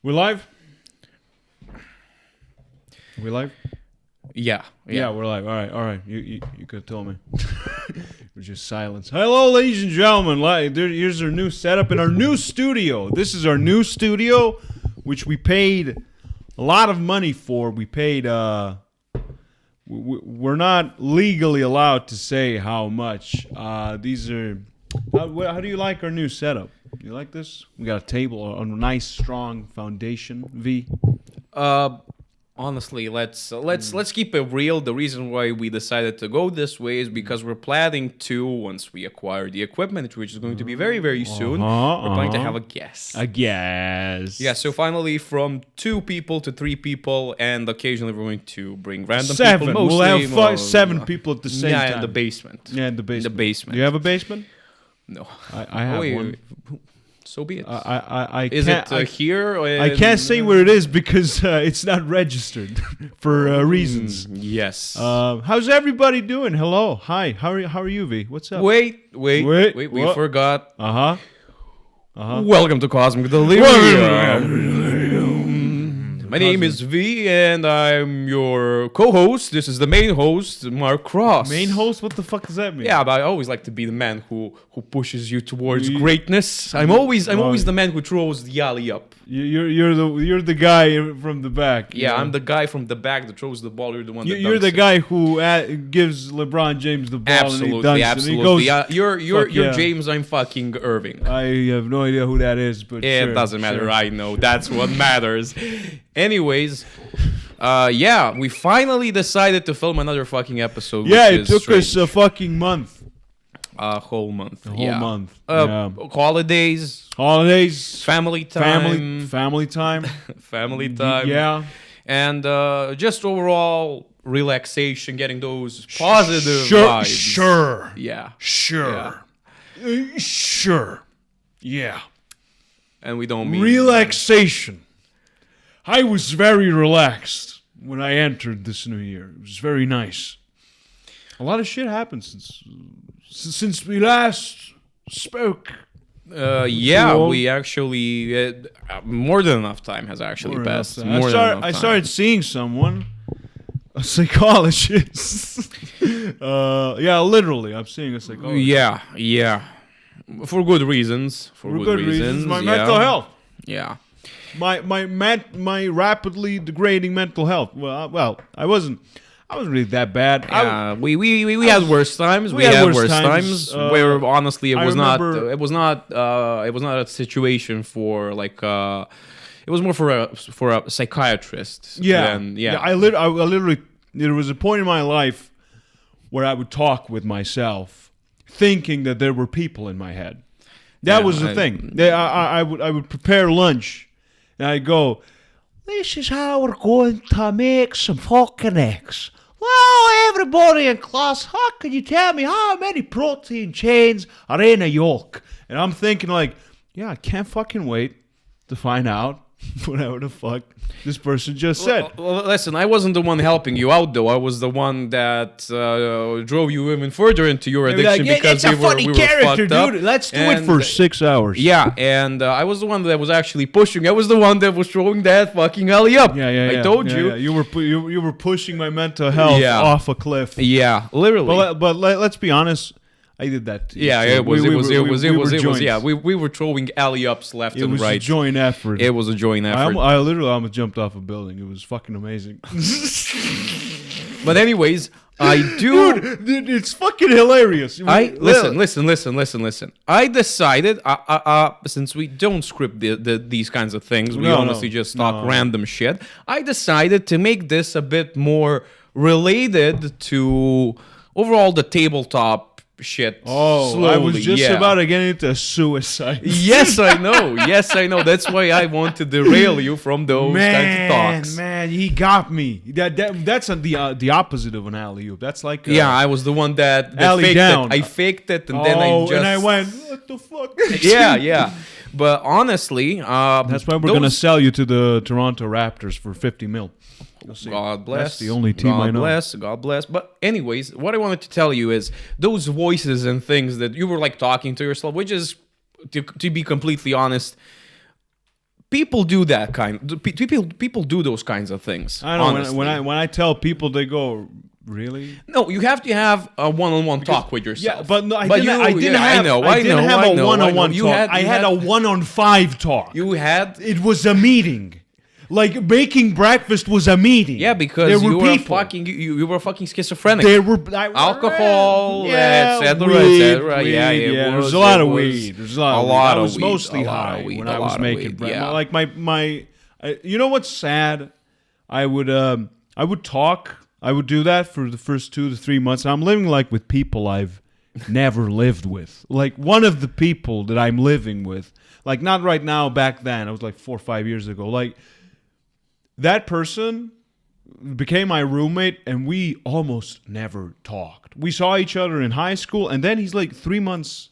We're live? We live? Yeah, we're live. All right. You could tell me. It was just silence. Hello, ladies and gentlemen. Here's our new setup in our new studio. This is our new studio, which we paid a lot of money for. We paid. We're not legally allowed to say how much. These are. How do you like our new setup? You like this? We got a table, a nice, strong foundation. V. Honestly, let's keep it real. The reason why we decided to go this way is because we're planning to, once we acquire the equipment, which is going to be very, very soon, we're planning to have a guest. A guest. Yeah, so finally from 2 people to 3 people, and occasionally we're going to bring random 7. people. Mostly, we'll have 7 people at the same time. Yeah, in the basement. Yeah, in the basement. In the basement. Do you have a basement? No. I have one. So be it. Is it here? I can't say where it is because it's not registered for reasons. Yes. How's everybody doing? Hello. Hi. How are you, V? What's up? Wait. We What? forgot. Uh-huh. Welcome to Cosmic Delirium. My name is V, and I'm your co-host. This is the main host, Mark Cross. Main host? What the fuck does that mean? Yeah, but I always like to be the man who pushes you towards greatness. I'm always the man who throws the alley up. You're the guy from the back. Yeah, I'm the guy from the back that throws the ball. You're the one that You're the dunks guy who gives LeBron James the ball and he dunks absolutely. and he goes, You're James. I'm fucking Irving. I have no idea who that is, but It sure, doesn't matter. sure. I know. That's what matters. Anyways, we finally decided to film another fucking episode. Yeah, which it took us a fucking month. a whole month. A whole month. Holidays, family time, family time. family time. Yeah. And just overall relaxation, getting those positive vibes. Sure. Yeah. Sure. Sure. Yeah. And we don't mean Relaxation. I was very relaxed when I entered this new year. It was very nice. A lot of shit happened since we last spoke. We actually more than enough time has actually passed. I started seeing someone, a psychologist. Literally, I'm seeing a psychologist. Yeah. For good reasons. For good reasons. My mental health. Yeah. My rapidly degrading mental health. Well, I wasn't really that bad. We had worse times. We had worse times where honestly it was not a situation for like it was more for a psychiatrist. I literally there was a point in my life where I would talk with myself, thinking that there were people in my head. That was the thing. I would prepare lunch. And I go, this is how we're going to make some fucking eggs. Well, everybody in class, how can you tell me how many protein chains are in a yolk? And I'm thinking like, yeah, I can't fucking wait to find out whatever the fuck this person just said. Well, listen, I wasn't the one helping you out, though. I was the one that drove you even further into your addiction because it's a funny character, dude. Let's do it for 6 hours. Yeah, and I was the one that was actually pushing. I was the one that was throwing that fucking alley up. I told you. Yeah. You were pushing my mental health off a cliff. Yeah, literally. But let's be honest. I did that too. Yeah, it was. Yeah, we were throwing alley-ups left and right. It was a joint effort. It was a joint effort. I literally almost jumped off a building. It was fucking amazing. But anyways, I do... Dude, it's fucking hilarious. Listen. I decided, since we don't script these kinds of things, we honestly just talk random shit, I decided to make this a bit more related to overall the tabletop shit. Slowly. I was just about to get into suicide. Yes, I know. That's why I want to derail you from those kinds of talks. Man, he got me. That's the opposite of an alley-oop. That's like I was the one that faked down. it. I faked it, and then I went, what the fuck? Yeah. But honestly, that's why we're gonna sell you to the Toronto Raptors for $50 million. God bless. That's the only team I know. God bless. But anyways, what I wanted to tell you is those voices and things that you were like talking to yourself, which is, to be completely honest, people do that people do those kinds of things. I know. When I tell people, they go, "Really?" No, you have to have a one-on-one talk with yourself. Yeah, but no, I didn't have a one-on-one talk. I had a 1-on-5 talk. You had. It was a meeting. Like making breakfast was a meeting. Yeah, because you were fucking schizophrenic. There were alcohol, etc. Yeah, there's a lot of weed. There's a lot. I was mostly high when I was making breakfast. Yeah. Like my, you know what's sad? I would talk. I would do that for the first 2 to 3 months. I'm living like with people I've never lived with. Like one of the people that I'm living with. Like not right now. Back then, it was like 4 or 5 years ago. Like. That person became my roommate, and we almost never talked. We saw each other in high school, and then he's like 3 months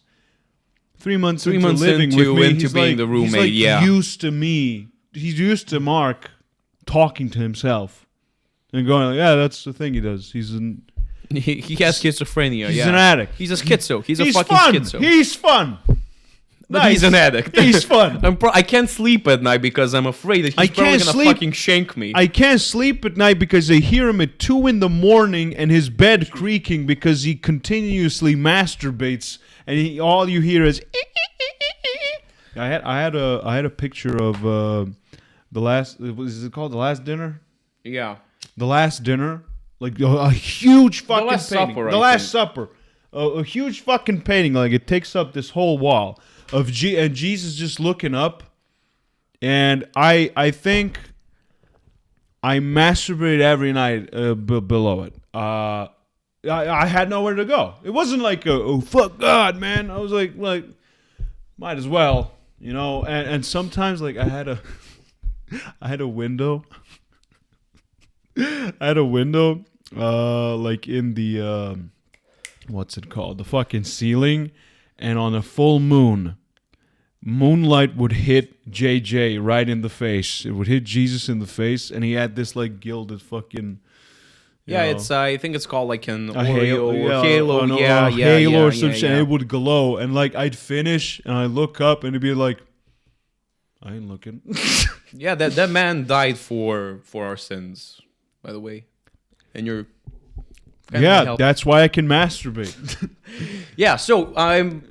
into living with me. Into being the roommate. He's like used to me. He's used to Mark talking to himself and going like, "Yeah, that's the thing he does. He has schizophrenia. He's an addict. He's a schizo. He's a fucking fun. schizo. He's fun." But he's an addict. He's fun. I can't sleep at night because I'm afraid that he's probably gonna fucking shank me. I can't sleep at night because I hear him at 2 a.m. and his bed creaking because he continuously masturbates, and all you hear is. I had a picture of the last. Is it called The Last Dinner? Yeah. The Last Dinner, like a huge fucking Last painting. Supper, The Last Supper, a huge fucking painting. Like it takes up this whole wall. And Jesus just looking up, and I think I masturbate every night below it. I had nowhere to go. It wasn't like oh fuck God, man. I was like might as well, you know. And sometimes like I had a window. I had a window like in the what's it called? The fucking ceiling, and on a full moon. Moonlight would hit JJ right in the face. It would hit Jesus in the face, and he had this like gilded fucking. Yeah, it's I think it's called like an halo, halo or some shit. And it would glow, and like I'd finish, and I look up, and it'd be like, I ain't looking. Yeah, that man died for our sins, by the way, and you're. That's why I can masturbate. Yeah, so I'm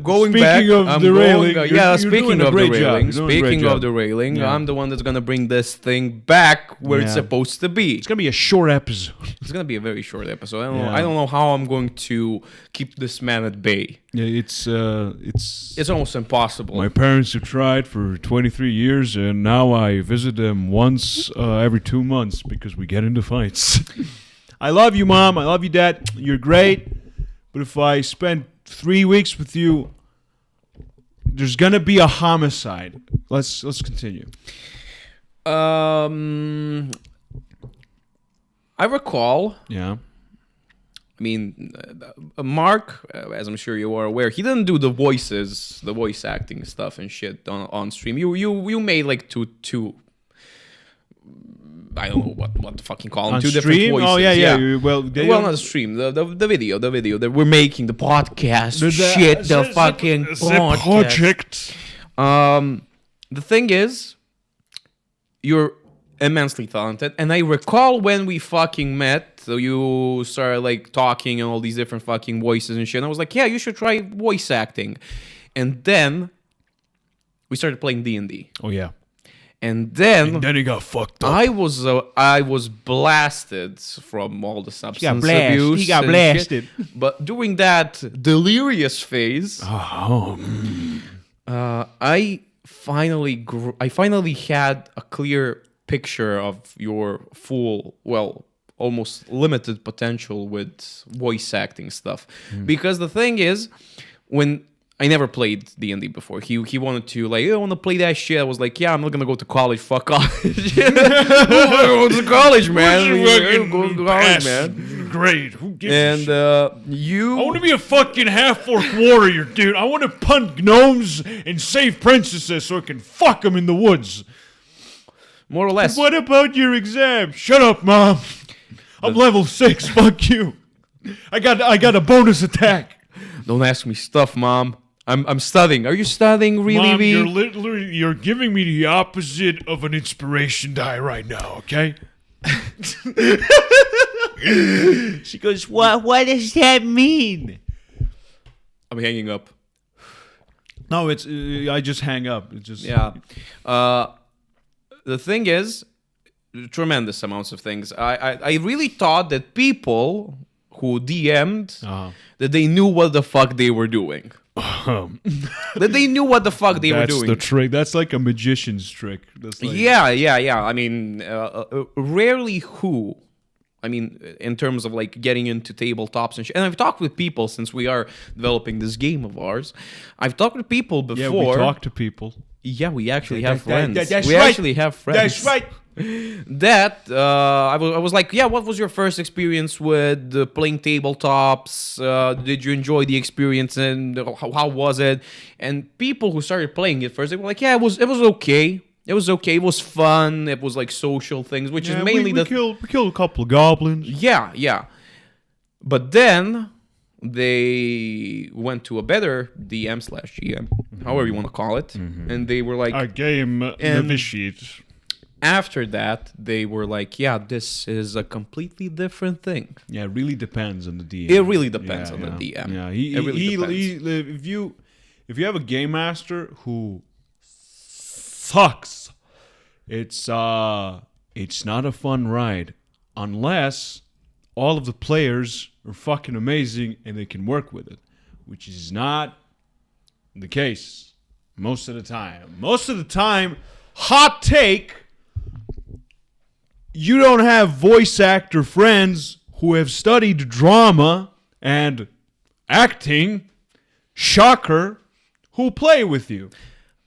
going speaking back. Speaking of the railing, speaking of the railing. Speaking of the railing, yeah. I'm the one that's gonna bring this thing back where it's supposed to be. It's gonna be a short episode. It's gonna be a very short episode. I don't know how I'm going to keep this man at bay. Yeah, it's almost impossible. My parents have tried for 23 years, and now I visit them once every 2 months because we get into fights. I love you, Mom. I love you, Dad. You're great. But if I spend 3 weeks with you, there's gonna be a homicide. Let's continue. I recall. Yeah. I mean, Mark, as I'm sure you are aware, he didn't do the voice acting stuff and shit on stream. You made like two. I don't know what to fucking call them. On two stream? Different voices. Oh yeah. Well, not the stream. The video. That we're making the podcast. The fucking podcast. The thing is, you're immensely talented, and I recall when we fucking met. So you started like talking and all these different fucking voices and shit. And I was like, yeah, you should try voice acting. And then we started playing D&D. Oh yeah. And then he got fucked up. I was blasted from all the substance abuse. He got blasted. But during that delirious phase, I finally had a clear picture of your full, almost limited potential with voice acting stuff. Because the thing is, when I never played D&D before. He wanted to, like, I want to play that shit. I was like, yeah, I'm not going to go to college. Fuck college. Go to college, man. Go to college, man. Great. Who gives a shit? I want to be a fucking half-orc warrior, dude. I want to punt gnomes and save princesses so I can fuck them in the woods. More or less. What about your exam? Shut up, Mom. I'm level 6. Fuck you. I got a bonus attack. Don't ask me stuff, Mom. I'm studying. Are you studying really? Mom, V? you're giving me the opposite of an inspiration die right now, okay? She goes, what does that mean? I'm hanging up. No, it's I just hang up. It's just Yeah. The thing is, tremendous amounts of things. I really thought that people who DM'd that they knew what the fuck they were doing. That they knew what the fuck they were doing. That's the trick. That's like a magician's trick. That's like... Yeah. I mean, rarely who. I mean, in terms of like getting into tabletops and shit. And I've talked with people since we are developing this game of ours. I've talked with people before. Yeah, we talk to people. Yeah, we actually have friends. That's we right. actually have friends. That's right. That I was like, yeah, what was your first experience with playing tabletops? Did you enjoy the experience and how was it? And people who started playing it first, they were like, yeah, it was okay. It was okay. It was fun. It was like social things, which is mainly we killed a couple of goblins. Yeah. But then they went to a better DM/GM, however you want to call it, and they were like a game novitiate. After that, they were like, yeah, this is a completely different thing. Yeah, it really depends on the DM. It really depends on the DM. Yeah, if you have a game master who sucks, it's not a fun ride unless all of the players are fucking amazing and they can work with it, which is not the case most of the time. Most of the time, hot take, you don't have voice actor friends who have studied drama and acting, shocker, who play with you.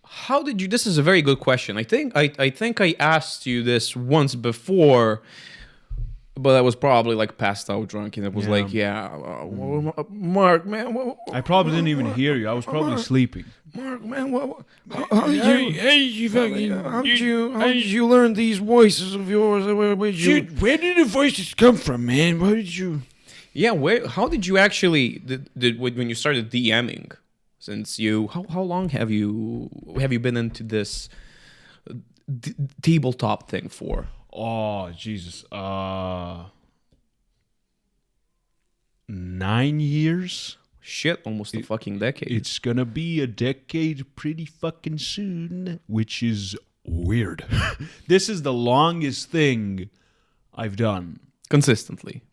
How did you? This is a very good question. I think I asked you this once before, but I was probably like passed out drunk, and it was like, Mark, man. I probably didn't even hear you. I was probably sleeping. Mark, man, how did you learn these voices of yours? Where did the voices come from, man? Where did you? Yeah, how did you actually when you started DMing? Since how long have you been into this tabletop thing for? Oh, Jesus. 9 years? Shit, almost a fucking decade. It's gonna be a decade pretty fucking soon, which is weird. This is the longest thing I've done. Consistently.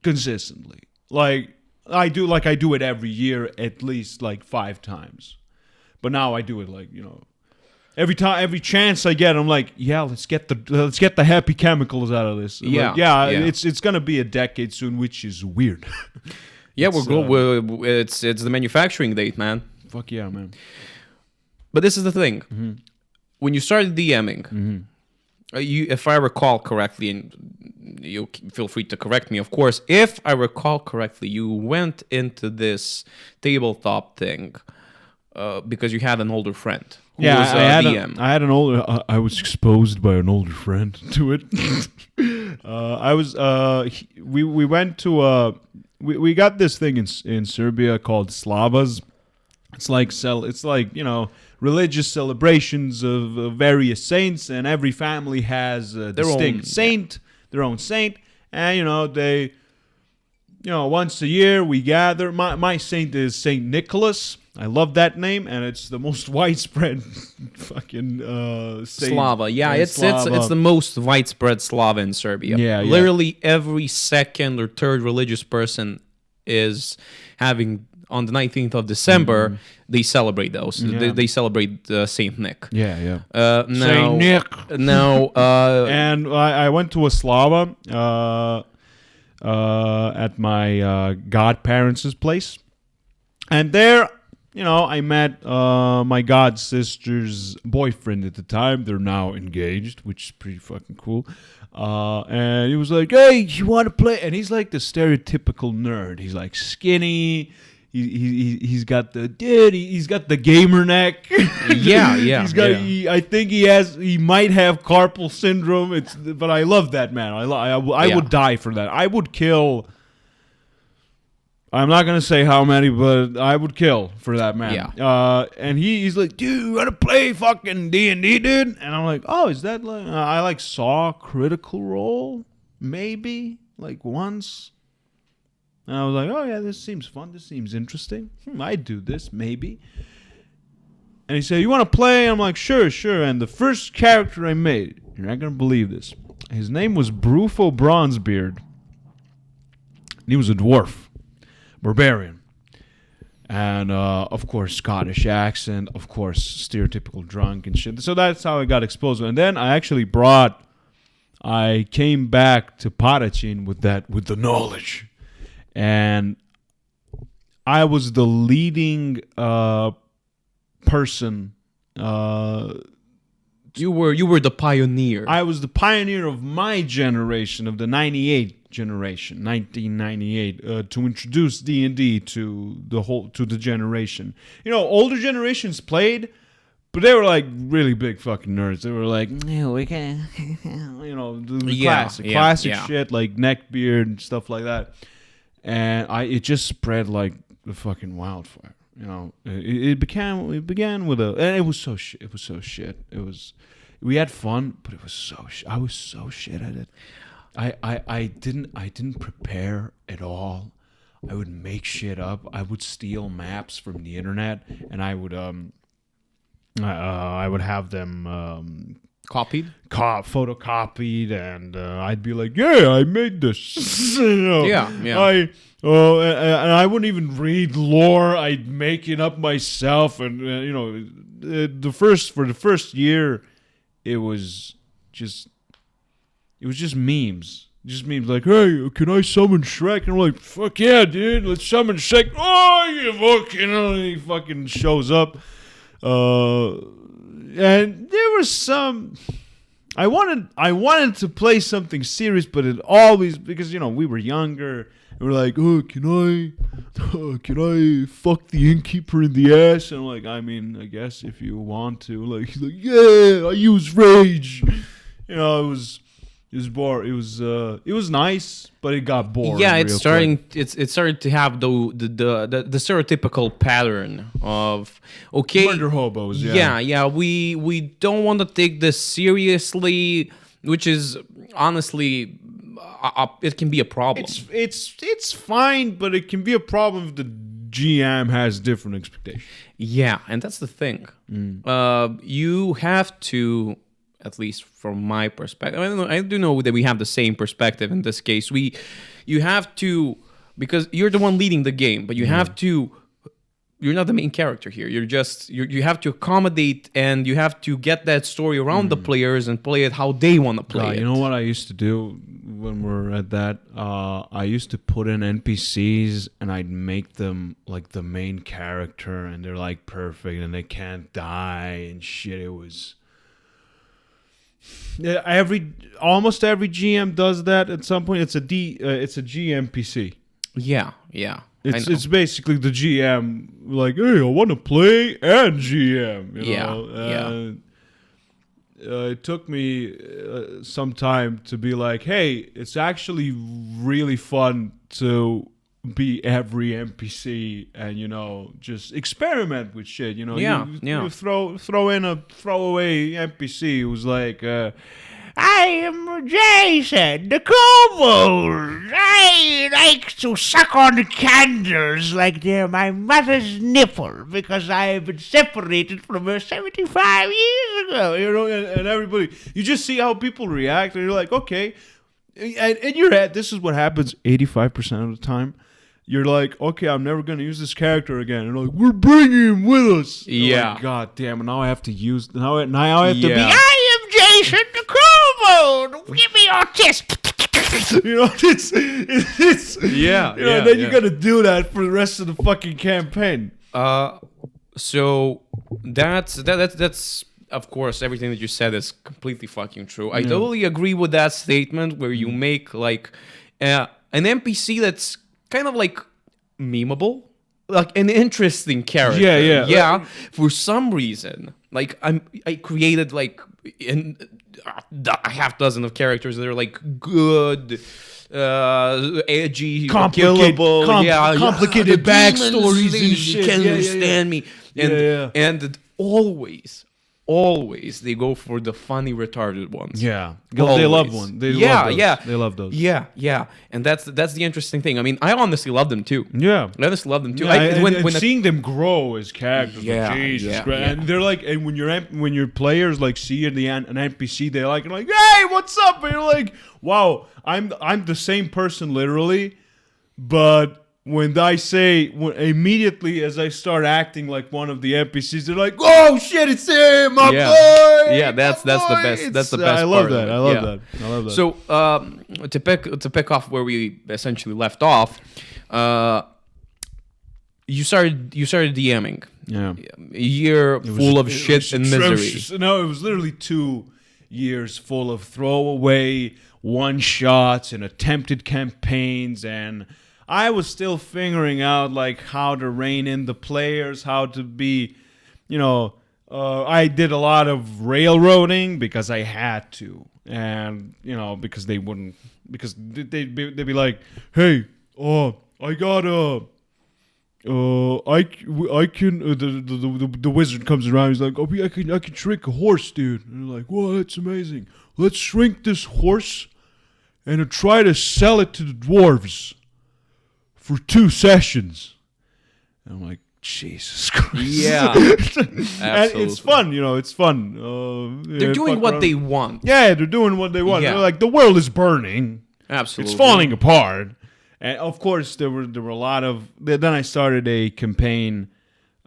Like, I do it every year at least like 5 times. But now I do it like, every chance I get, I'm like, yeah, let's get the happy chemicals out of this. Yeah, like, it's gonna be a decade soon, which is weird. Yeah, it's the manufacturing date, man. Fuck yeah, man. But this is the thing. Mm-hmm. When you started DMing, if I recall correctly, and you feel free to correct me, of course. If I recall correctly, you went into this tabletop thing because you had an older friend. Who was DM. I had an older. I was exposed by an older friend to it. We went to we got this thing in Serbia called Slavas. It's like religious celebrations of various saints, and every family has a distinct saint, their own saint, and they, once a year we gather. My saint is Saint Nicholas. I love that name, and it's the most widespread fucking saint. Slava. Yeah, it's the most widespread Slava in Serbia. Yeah, literally every second or third religious person is having. On the 19th of December, they celebrate those. Yeah. They celebrate Saint Nick. Yeah. Saint Nick. Now, and I went to a Slava at my godparents' place, and there, I met my god sister's boyfriend at the time. They're now engaged, which is pretty fucking cool. And he was like, "Hey, you want to play?" And he's like the stereotypical nerd. He's like skinny. He's got the gamer neck. Yeah. I think he might have carpal syndrome. But I love that man. I would die for that. I would kill I'm not gonna say how many, but I would kill for that man. Yeah. And he's like, dude, you wanna play fucking D&D, dude? And I'm like, oh, is that like I like saw Critical Role, maybe like once. And I was like, oh yeah, this seems fun. This seems interesting. I'd do this maybe. And he said, you want to play? I'm like, sure. And the first character I made, you're not gonna believe this. His name was Brufo Bronzebeard. And he was a dwarf. Barbarian. And of course Scottish accent, of course stereotypical drunk and shit. So that's how I got exposed. And then I came back to Parachin with the knowledge. And I was the leading person. You were the pioneer. I was the pioneer of my generation, of the 98 generation, 1998, to introduce D&D to the generation. You know, older generations played, but they were like really big fucking nerds. They were like, no, we can, you know, the classic shit like neckbeard and stuff like that. And it just spread like the fucking wildfire. You know, it began with and it was so shit. We had fun, but it was so I was so shit at it. I didn't prepare at all. I would make shit up. I would steal maps from the internet, and I would have them photocopied, and I'd be like, yeah, I made this. You know, yeah. And I wouldn't even read lore. I'd make it up myself, and you know, for the first year, it was just memes. Just memes like, hey, can I summon Shrek? And I'm like, fuck yeah, dude, let's summon Shrek. Oh, you he fucking shows up. And there was some. I wanted to play something serious, but it always, because you know we were younger. And we're like, oh, can I fuck the innkeeper in the ass? And I'm like, I mean, I guess if you want to. Like, he's like, yeah, I use rage. You know, it was boring. It was nice, but it got boring. Yeah, it's starting to have the stereotypical pattern of murder hobos. Yeah. We don't want to take this seriously, which is honestly. It can be a problem. It's fine, but it can be a problem if the GM has different expectations. Yeah, and that's the thing. You have to, at least from my perspective, I do know that we have the same perspective in this case. You have to, because you're the one leading the game, but you have to. You're not the main character here. You have to accommodate, and you have to get that story around the players and play it how they want to play it. You know what I used to do when we're at that? I used to put in NPCs, and I'd make them like the main character, and they're like perfect, and they can't die and shit. It was almost every GM does that at some point. It's a GMPC. Yeah. It's basically the GM like, hey, I want to play and GM. You know? It took me some time to be like, hey, it's actually really fun to be every NPC and, you know, just experiment with shit. You know, you throw in a throwaway NPC who's like, I am Jason, the kobold. I like to suck on candles like they're my mother's nipple because I have been separated from her 75 years ago. You know, and everybody, you just see how people react, and you're like, okay. And in your head, this is what happens 85% of the time. You're like, okay, I'm never going to use this character again. And like, we're bringing him with us. Yeah. Like, God damn it. Now I have to use, now I have to be, I am Jason the kobold. Give me your kiss. You know, it's yeah. You know, and then you got to do that for the rest of the fucking campaign. So that's of course everything that you said is completely fucking true. I totally agree with that statement where you make like an NPC that's kind of like memeable, like an interesting character. Yeah. For some reason, like I created like a half dozen of characters that are like good, edgy, Complicated- killable, complicated the backstories demons, and they shit. can't Yeah, understand me, and Yeah. and always they go for the funny retarded ones. Yeah, they love Always. one. They Yeah, love those. yeah. They love those. Yeah, and that's the interesting thing. I mean, I honestly love them too. Yeah. I honestly love them too. Yeah, and a- seeing them grow as characters, Yeah, like, Jesus yeah, Christ. yeah. And they're like, and when your players like see an NPC, they're like, hey, what's up? And you're like, wow, I'm the same person literally, but when I say immediately as I start acting like one of the NPCs, they're like, "Oh shit, it's him, my boy!" Yeah, that's the boy." best. That's the best. I love part of that. it. I love Yeah. that. I love that. So to pick off where we essentially left off, you started DMing. yeah, A year full of shit and misery. atrocious. No, it was literally 2 years full of throwaway one shots and attempted campaigns, and I was still figuring out like how to rein in the players, how to be, I did a lot of railroading because I had to, and because they wouldn't, because they'd be like, hey, I got I can the wizard comes around. He's like, I can shrink a horse, dude. And they're like, whoa, that's amazing. Let's shrink this horse and try to sell it to the dwarves for 2 sessions. And I'm like, Jesus Christ. Yeah, And it's fun, it's fun. They're doing what they want. Yeah, they're doing what they want. Yeah. They're like, the world is burning. Absolutely, It's falling apart. And of course, there were a lot of. Then I started a campaign,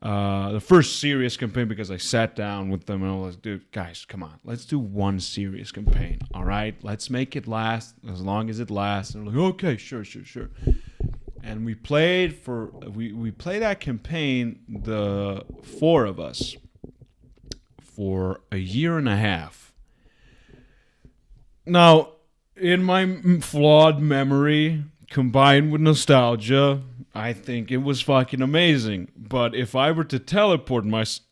the first serious campaign, because I sat down with them and I was like, dude, guys, come on, let's do one serious campaign, all right? Let's make it last as long as it lasts. And they're like, okay, sure. And we played we played that campaign, the 4 of us, for a year and a half. Now, in my flawed memory, combined with nostalgia, I think it was fucking amazing. But if I were to teleport myself...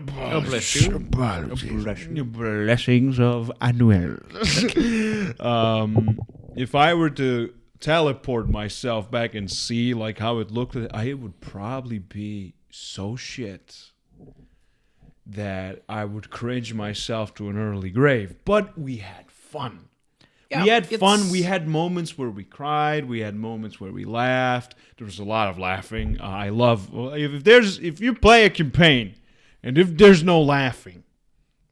bless you. Blessings of Anuel. If I were to teleport myself back and see like how it looked, it would probably be so shit that I would cringe myself to an early grave. But we had fun. Yeah, we had fun. We had moments where we cried. We had moments where we laughed. There was a lot of laughing. I love if you play a campaign and if there's no laughing,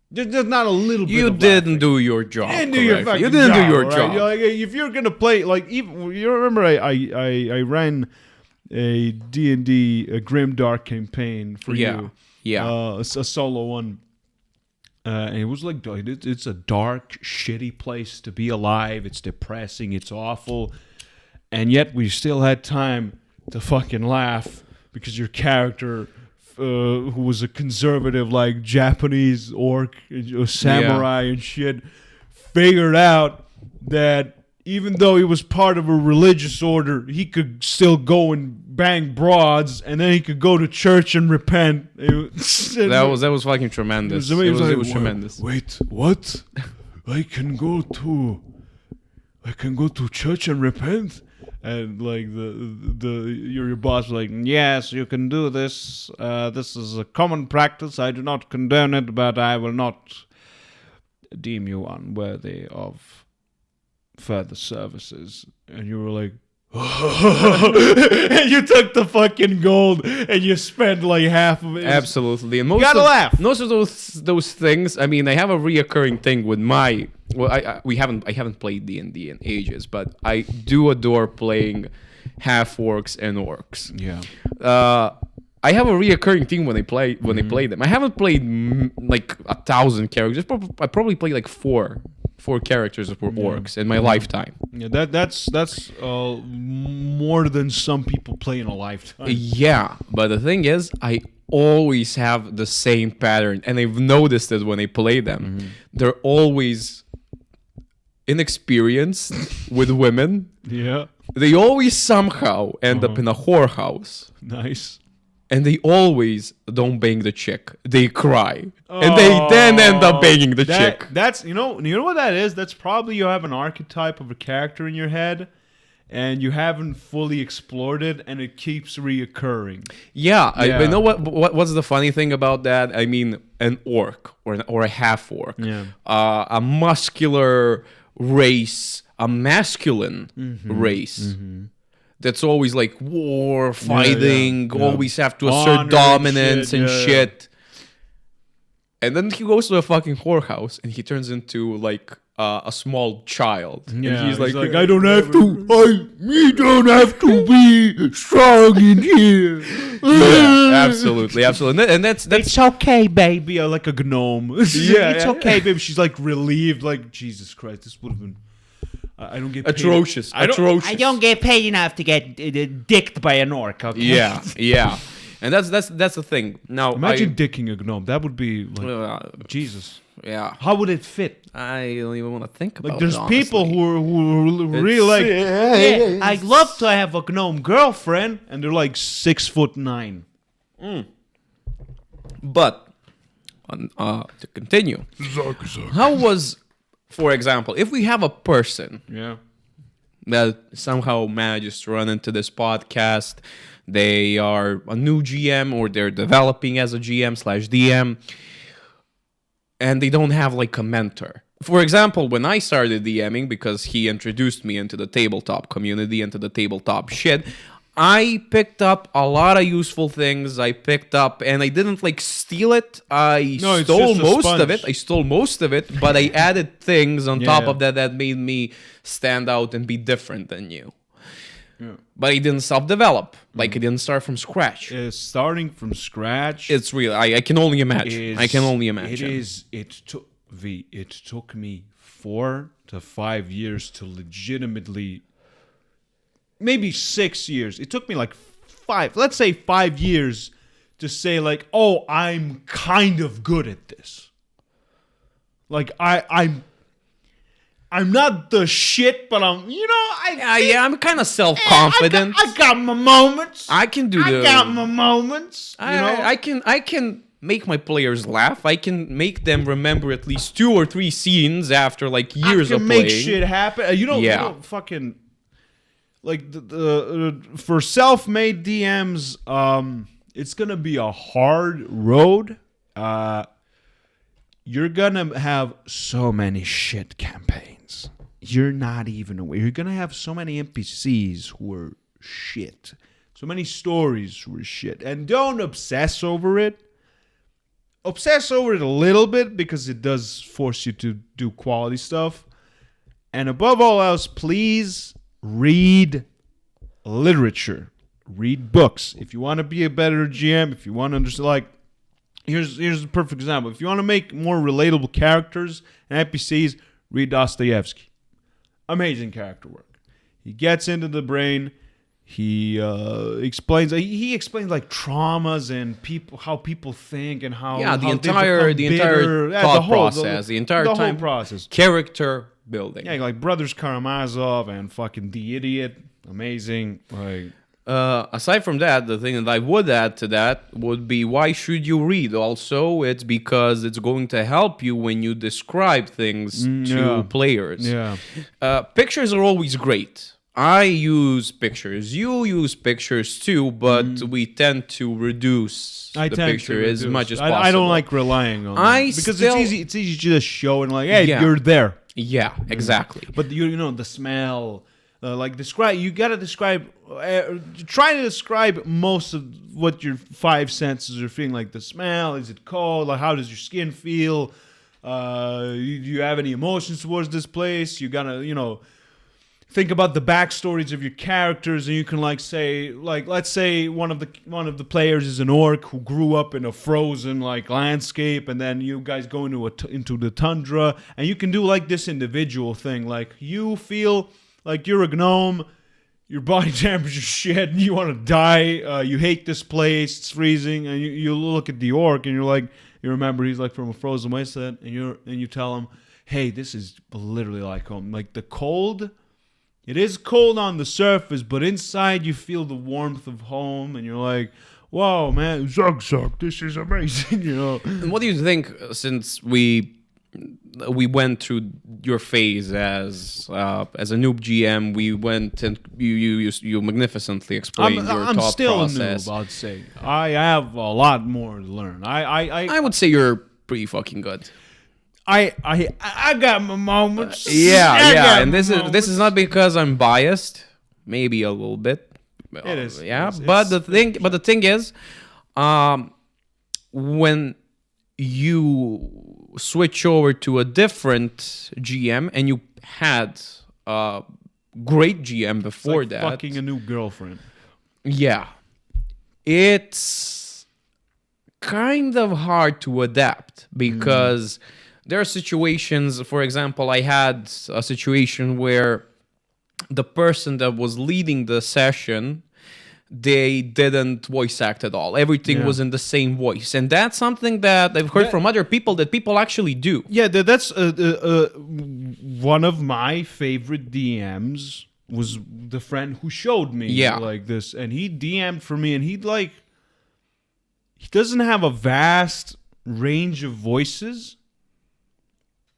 there's not a little bit. You of didn't laughing. do your job. You didn't do your correctly. fucking You didn't job, do your right? job. Like, if you're gonna play, like, even you remember, I ran a D&D, a grimdark campaign for you. Yeah. A solo one. And it was like, it's a dark, shitty place to be alive. It's depressing. It's awful. And yet we still had time to fucking laugh because your character, who was a conservative, like, Japanese orc, a samurai and shit, figured out that even though he was part of a religious order, he could still go and bang broads, and then he could go to church and repent. That was fucking tremendous. It was tremendous. Wait, what? I can go to church and repent? And like your boss was like, yes, you can do this. This is a common practice. I do not condone it, but I will not deem you unworthy of further services. And you were like, and you took the fucking gold and you spent like half of it. Absolutely. And You gotta laugh. Most of those things. I mean, I have a reoccurring thing with my. Well, I haven't played D&D in ages, but I do adore playing half orcs and orcs. Yeah. I have a reoccurring thing when they play them. I haven't played like 1,000 characters. I probably played like four characters for orcs in my lifetime. Yeah, that's more than some people play in a lifetime. Yeah, but the thing is, I always have the same pattern, and I've noticed it when I play them. They're always inexperienced with women. Yeah. They always somehow end up in a whorehouse. Nice. and they always don't bang the chick. They cry. And they then end up banging the chick. That's you know what that is? That's probably you have an archetype of a character in your head and you haven't fully explored it and it keeps reoccurring. Yeah, I know what's the funny thing about that? I mean, an orc or a half orc. Yeah. A muscular race, a masculine race. That's always like war, fighting, always have to assert honor dominance and shit. And then he goes to a fucking whorehouse and he turns into like a small child. Yeah, and he's like, I don't have to. You don't have to be strong in here. Yeah, absolutely. And that's It's okay, baby. I like a gnome. It's okay, baby. She's like relieved. Like Jesus Christ, this would have been. I don't get paid. atrocious. I don't get paid enough to get dicked by an orc. Okay? Yeah. And that's the thing. Now imagine dicking a gnome. That would be like Jesus. Yeah. How would it fit? I don't even want to think about Like there's it, people honestly. who are really like, yeah, I'd love to have a gnome girlfriend, and they're like 6'9". But to continue, how was, for example, if we have a person that somehow manages to run into this podcast, they are a new GM or they're developing as a GM/DM, and they don't have like a mentor. For example, when I started DMing, because he introduced me into the tabletop community, into the tabletop shit, I picked up a lot of useful things. I picked up, and I didn't like steal it. I stole most of it, but I added things on top of that made me stand out and be different than you. Yeah. But he didn't self-develop. Like, he didn't start from scratch. Starting from scratch. It's real. I can only imagine. It took me 4 to 5 years to legitimately, maybe 6 years. It took me like 5 years to say like, oh, I'm kind of good at this. Like I'm not the shit, but I'm kind of self-confident. I got my moments. I can do I got my moments. I can make my players laugh. I can make them remember at least 2 or 3 scenes after like years of playing. I can make shit happen. You know fucking like the for self-made DMs, it's gonna be a hard road. You're gonna have so many shit campaigns. You're not even aware. You're gonna have so many NPCs who are shit. So many stories who are shit. And don't obsess over it. Obsess over it a little bit because it does force you to do quality stuff. And above all else, please read literature. Read books. If you want to be a better GM, if you want to understand, like, here's a perfect example. If you want to make more relatable characters and NPCs, read Dostoevsky. Amazing character work. He gets into the brain. He explains like traumas and how people think and how the entire thought process, the entire whole process, character building. Yeah, like Brothers Karamazov and fucking The Idiot. Amazing. Like. Aside from that, the thing that I would add to that would be, why should you read? Also, it's because it's going to help you when you describe things to players. Yeah. Pictures are always great. I use pictures. You use pictures too, but we tend to reduce the picture as much as possible. I don't like relying on them because it's easy. It's easy to just show and like, hey, you're there. Yeah, exactly. But you know the smell. Like describe, you gotta describe. Try to describe most of what your 5 senses are feeling. Like the smell. Is it cold? Like how does your skin feel? Do you have any emotions towards this place? You gotta, think about the backstories of your characters, and you can like say, like let's say one of the players is an orc who grew up in a frozen like landscape, and then you guys go into the tundra, and you can do like this individual thing. Like you feel. Like you're a gnome, your body temperature's shit, and you want to die. You hate this place; it's freezing. And you look at the orc, and you're like, you remember he's like from a frozen wasteland, and you tell him, "Hey, this is literally like home. Like the cold, it is cold on the surface, but inside you feel the warmth of home." And you're like, wow, man, Zug, this is amazing, you know. And what do you think, since we went through your phase as a noob GM, we went and you magnificently explained your I'm thought still process. a noob, I'd say. I have a lot more to learn. I would say you're pretty fucking good. I got my moments. Yeah. And this is not because I'm biased. Maybe a little bit. It is. Yeah, It is. but the thing is, when you switch over to a different GM and you had a great GM before that, fucking a new girlfriend. yeah, it's kind of hard to adapt because there are situations. For example, I had a situation where the person that was leading the session, they didn't voice act at all. Everything was in the same voice. And that's something that I've heard from other people that people actually do. Yeah, that's one of my favorite DMs was the friend who showed me like this. And he DM'd for me, and he doesn't have a vast range of voices,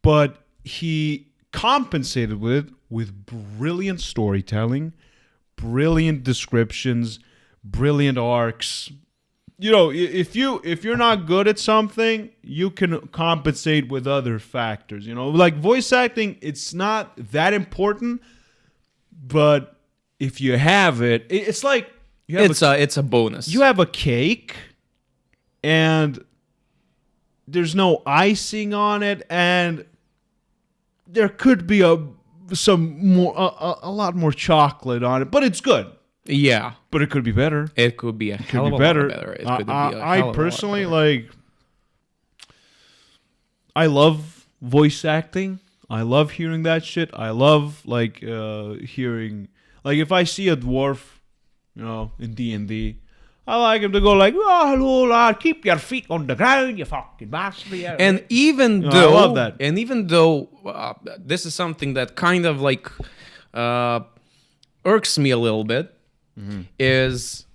but he compensated with brilliant storytelling, brilliant descriptions, brilliant arcs. You know, if you're not good at something, you can compensate with other factors. You know, like voice acting, it's not that important, but if you have it, it's like it's a bonus. You have a cake, and there's no icing on it, and there could be a lot more chocolate on it, but it's good. Yeah, but it could be better. It could be a hell of a lot better. It could be a hell I of a personally lot better. I love voice acting. I love hearing that shit. I love hearing if I see a dwarf, you know, in D&D, I like him to go like, oh, hello, lad, keep your feet on the ground, you fucking bastard. And even though, I love that. And even though this is something that kind of irks me a little bit, is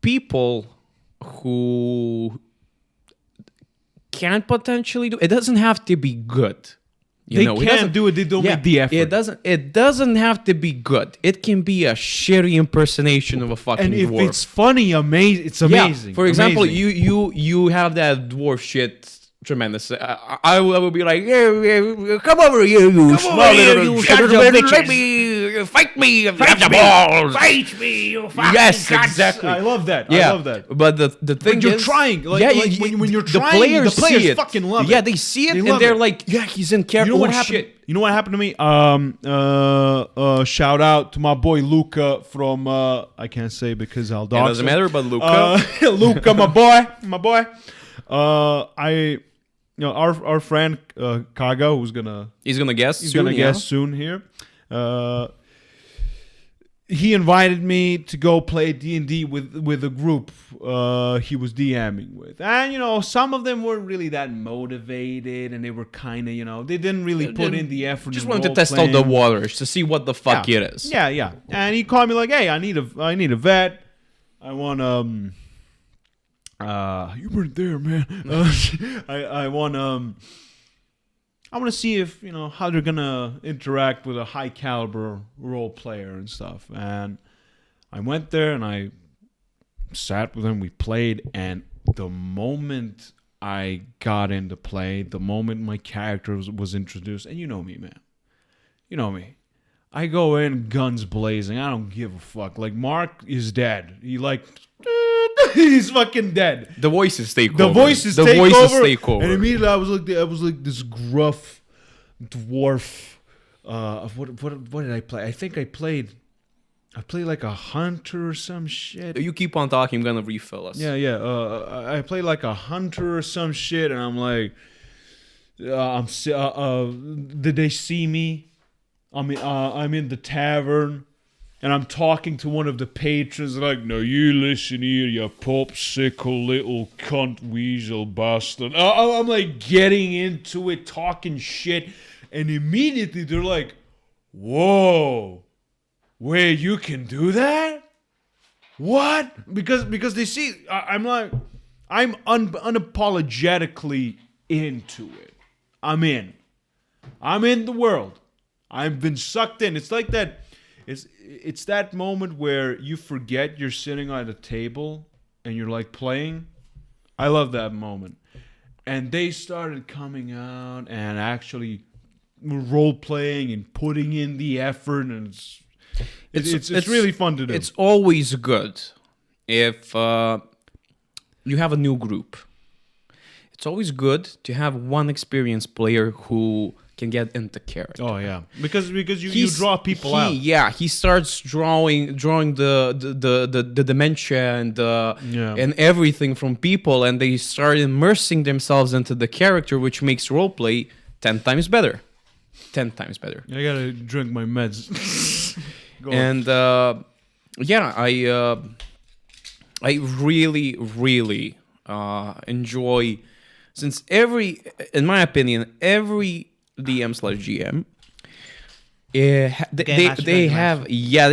people who can potentially do it. Doesn't have to be good. They can't do it. They don't make the effort. It doesn't have to be good. It can be a shitty impersonation of a fucking and if dwarf. it's funny, it's amazing. Yeah. For example, amazing. you have that dwarf shit. Tremendous. I will be like, yeah, come over here, you small little bitches. Let me fight me if you have the balls. Fight me, you fucking Yes, guts. exactly. I love that. Yeah. I love that. But the thing When you're is, trying, when you're trying, the players see it. fucking love it. Yeah, they see it They and love they're it. like, yeah, he's in character. You know what happened? Shit. You know what happened to me? Shout out to my boy Luca from I can't say because I'll dog. It doesn't matter, but Luca. Luca, my boy. Our friend Kaga, He's gonna guess. He's soon, gonna guess soon here. He invited me to go play D&D with a group he was DMing with, and you know, some of them weren't really that motivated, and they were kind of, they didn't really put in the effort. Just in wanted to test out the waters to see what the fuck it is. Yeah. And he called me like, "Hey, I need a vet. I want you weren't there, man. I want to see if how they're gonna interact with a high caliber role player and stuff." And I went there and I sat with him. We played, and the moment I got into play, the moment my character was introduced, and you know me, man. You know me. I go in guns blazing. I don't give a fuck. Like, Mark is dead. He's fucking dead. The voices take The over. voices the take voices over. take over. And immediately I was like this gruff dwarf. What did I play? I think I played like a hunter or some shit. You keep on talking, I'm gonna refill us. Yeah. I played like a hunter or some shit, and I'm like, did they see me? I'm in the tavern, and I'm talking to one of the patrons, like, "No, you listen here, you popsicle little cunt weasel bastard." I'm like getting into it, talking shit, and immediately they're like, "Whoa, wait, you can do that?" what? Because they see I'm like I'm unapologetically into it. I'm in the world. I've been sucked in. It's like that. It's that moment where you forget you're sitting at a table and you're like playing. I love that moment. And they started coming out and actually role playing and putting in the effort, and it's really fun to do. It's always good if you have a new group. It's always good to have one experienced player who can get into character. Oh yeah, because you draw people out. Yeah, he starts drawing the dementia and everything from people, and they start immersing themselves into the character, which makes roleplay 10 times better. 10 times better. I gotta drink my meds. And I really enjoy, since in my opinion, every DM/GM, they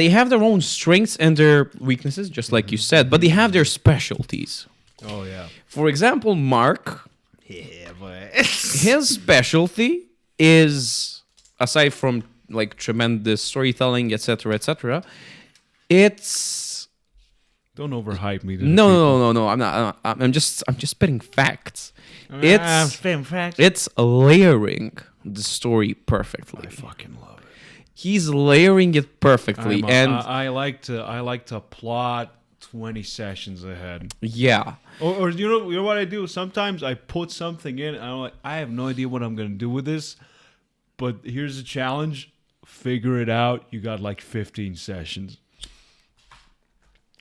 have their own strengths and their weaknesses, just like you said, but they have their specialties. Oh yeah. For example, Mark, Yeah, boy. his specialty is, aside from like tremendous storytelling, etc., it's Don't overhype me. no. I'm not. I'm just spitting facts. It's layering the story perfectly. I fucking love it. He's layering it perfectly, and I like to plot 20 sessions ahead. yeah. Or you know what I do? Sometimes I put something in and I'm like, I have no idea what I'm gonna do with this, but here's a challenge. Figure it out. You got like 15 sessions.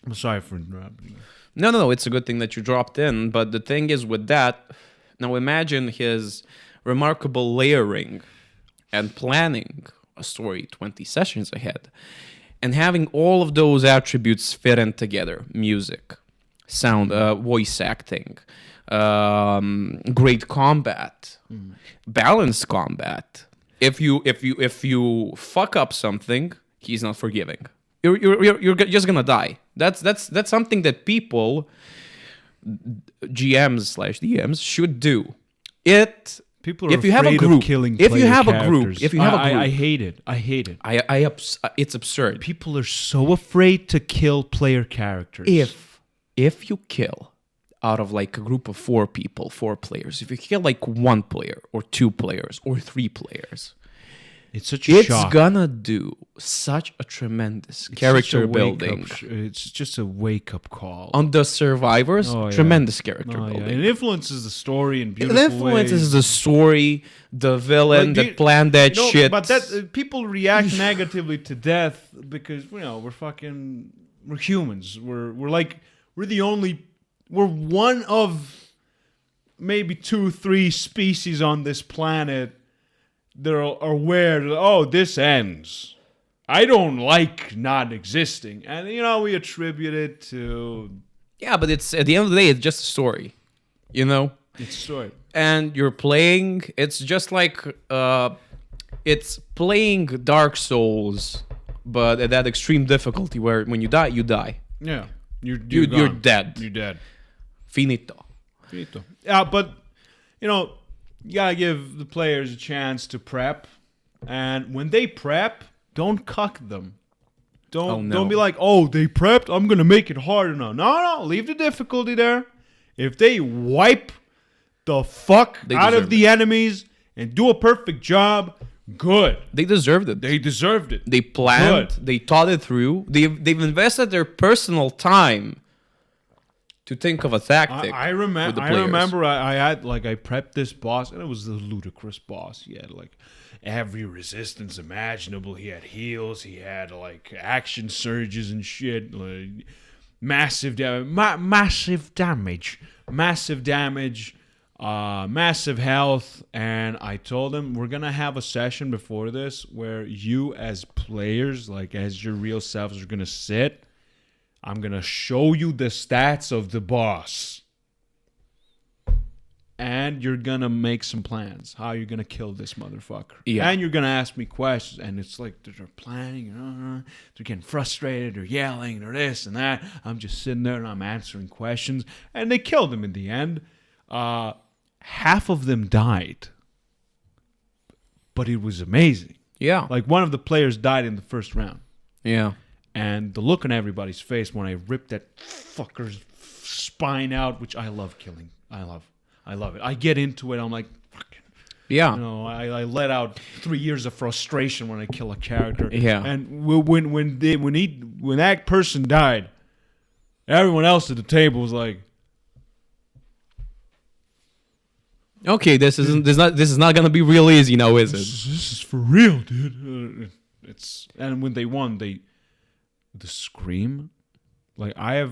I'm sorry for interrupting. No. It's a good thing that you dropped in. But the thing is with that, now imagine his remarkable layering and planning a story 20 sessions ahead and having all of those attributes fit in together. Music, sound, voice acting, great combat, balanced combat. If you fuck up something, he's not forgiving. You're just gonna die. That's something that people, GMs/DMs, should do. People are if you have a afraid group, of killing if you player have a characters. group, if you have a group, I hate it. I hate it. It's absurd. People are so afraid to kill player characters. If you kill out of like a group of 4 people, 4 players, if you kill like 1 player or 2 players or 3 players, it's such a shock. It's gonna do such a tremendous character building. It's just a wake-up call. On the survivors, tremendous character building. Yeah. It influences the story in beautiful ways. It influences the story, the villain that planned that shit. But that people react negatively to death because we're humans. We're one of maybe 2-3 species on this planet that are aware that, this ends. I don't like not existing. And, we attribute it to... Yeah, but it's at the end of the day, it's just a story. It's a story. And you're playing... It's just like... it's playing Dark Souls, but at that extreme difficulty where when you die, you die. Yeah. You're dead. You're dead. Finito. Yeah, but, you gotta give the players a chance to prep, and when they prep, don't cuck them. Don't be like, they prepped, I'm gonna make it harder now. No, leave the difficulty there. If they wipe the fuck out of the enemies and do a perfect job, good. They deserved it. They deserved it. They planned. Good. They thought it through. They've invested their personal time to think of a tactic. I remember I had I prepped this boss, and it was a ludicrous boss. He had every resistance imaginable. He had heals. He had action surges and shit. Massive damage, massive health. And I told him we're gonna have a session before this where you as players, as your real selves, are gonna sit. I'm going to show you the stats of the boss. and you're gonna make some plans how you're gonna kill this motherfucker. Yeah. And you're gonna ask me questions, and it's like they're planning, they're getting frustrated, they're yelling, they're this and that. I'm just sitting there and I'm answering questions, and they killed him in the end. Half of them died, but it was amazing. Yeah. Like one of the players died in the first round. Yeah. And the look on everybody's face when I ripped that fucker's spine out, which I love killing. I love it. I get into it. I'm like, fucking. Yeah. I let out 3 years of frustration when I kill a character. Yeah. And when that person died, everyone else at the table was like, okay, this is not gonna be real easy now, is it? This is for real, dude. And when they won, the scream, like I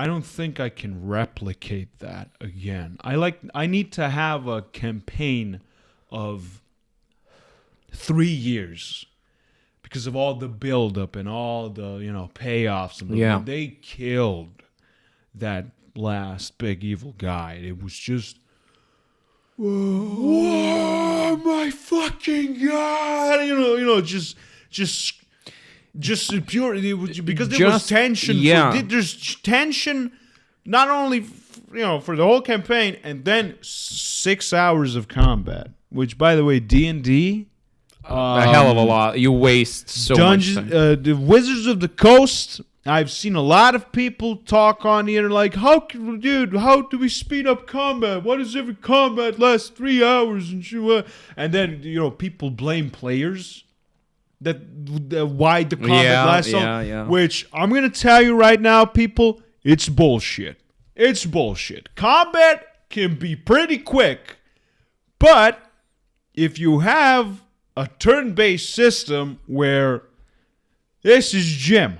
don't think I can replicate that again. I need to have a campaign of 3 years because of all the buildup and all the payoffs. And when they killed that last big evil guy, it was just. Whoa, my fucking God! Just pure because there was tension. Yeah, there's tension not only for the whole campaign, and then 6 hours of combat. Which, by the way, D&D, a hell of a lot. You waste so much time. The Wizards of the Coast. I've seen a lot of people talk on the internet like, how do we speed up combat? Why does every combat last 3 hours and shit? And then people blame players that why the combat lasts so long. Yeah. Which I'm gonna tell you right now, people, it's bullshit. It's bullshit. Combat can be pretty quick, but if you have a turn-based system where this is Jim.